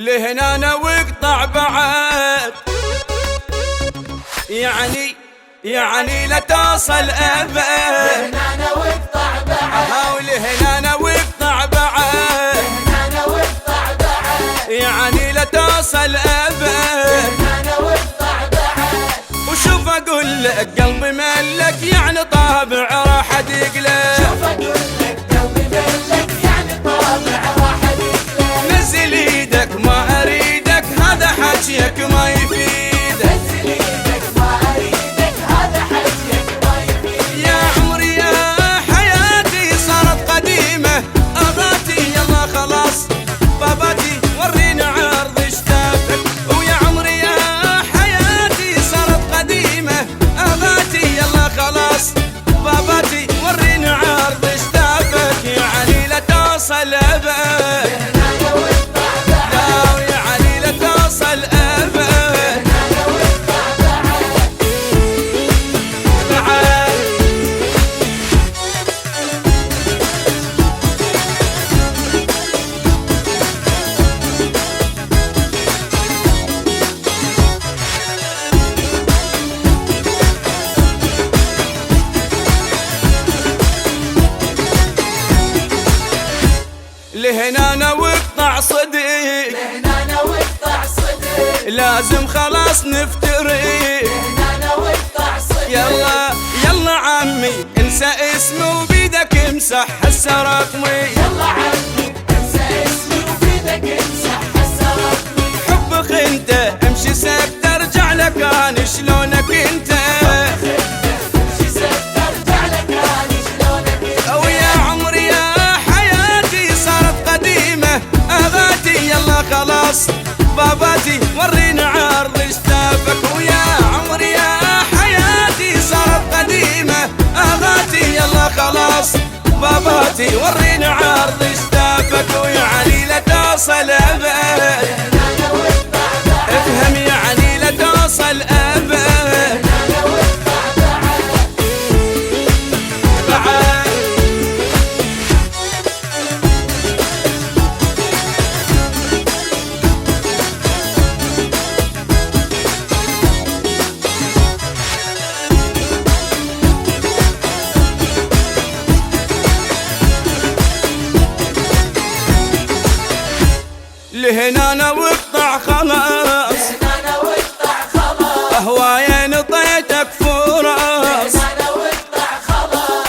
لهنا واقطع بعد، يعني لا توصل ابد. لهنا واقطع بعد، ولهنا واقطع بعد، لهنا واقطع بعد، يعني لا توصل ابد. لهنا واقطع بعد. وشوف اقول لك قلبي ملك، يعني طابع راح تقلب. شوف اقول لك قلبي ملك، يعني طابع راح تقلب. نزل ايدك ما اريدك، هذا حكيك ما يفيدك. نزل ايدك ما اريدك، هذا حكيك ما يفيدك. يا عمري يا حياتي صارت قديمة، أغاتي يلا خلاص باباتي ورينا عرض اشتافك. ويا عمري يا حياتي صارت قديمة، أغاتي يلا خلاص باباتي ورينا عرض اشتافك. يا علي لا توصل أبد، لهنا واقطع بعد، لا يا علي لا توصل أبد. لهنا واقطع بعد. بعد لهنا واقطع صديق، لهنا واقطع صدق، لازم خلاص نفترق. لهنا واقطع صدق. يلا يلا عمي انسى اسمي وبيدك امسح هسه رقمي. يلا عمي انسى اسمي وبيدك امسح هسه رقمي. حبك انت امشي سكت ارجع لك انا شلونك انت. امشي سكت ارجع لك انا شلونك انت. او يا عمري يا حياتي صارت قديمة، اغاتي يلا خلاص باباتي ورينا عرض اشتافك. ويا عمري يا حياتي صارت قديمة، اغاتي يلا خلاص باباتي ورينا عرض اشتافك. ويا علي لا توصل ابد، لهنا واقطع بعد، افهم يا علي لا توصل ابد. لهنا واقطع بعد. بعد لهنا واقطع خلاص، لهنا واقطع خلاص، اهوايا نطيتك فرص. لهنا واقطع خلاص.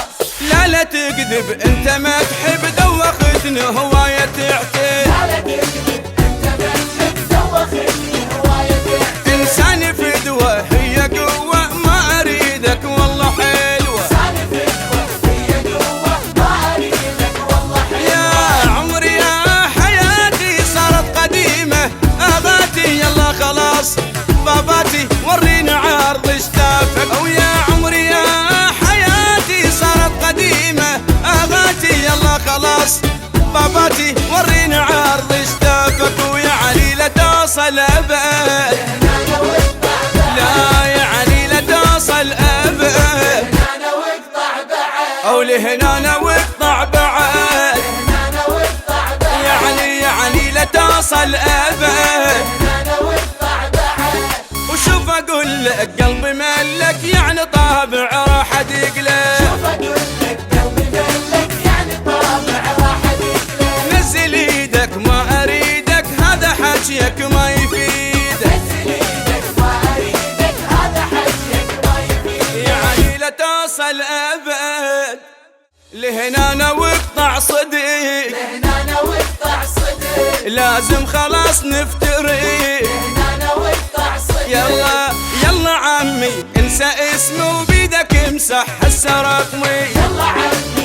لا تكذب انت ما تحب، دوختني هواية تعتد. لا تكذب انت ما تحب، دوختني هواية تعتد. انساني فدوة هي قوة، ما اريدك والله حلوة. لساني فدوة هي جوه، ما اريدك والله يا حلوة. عمري يا حياتي صارت قديمة، اغاتي يلا خلاص باباتي ورينا عرض اشتافك. او يا عمري يا حياتي صارت قديمة، اغاتي يلا خلاص باباتي ورينا عرض اشتافك. ويا علي لا توصل ابد، لهنا واقطع بعد، لا يا علي لا توصل ابد. لهنا واقطع بعد، او لهنا واقطع بعد، لهنا واقطع بعد. يا علي لا توصل ابد. لهنا واقطع بعد. وشوف اقول لك قلبي ملك، يعني طابع راح تقلب. شوف اقول لك قلبي ملك، يعني طابع راح تقلب. نزل ايدك ما اريدك، هذا حكيك ما يفيدك. نزل ايدك ما اريدك، هذا حكيك ما يفيدك. يعني لا توصل ابد. لهنا واقطع صديق، لهنا واقطع صدق، لازم خلاص نفترق. لهنا واقطع صدق. يلا يلا عمي انسى اسمي وبيدك امسح هسه رقمي. يلا عمي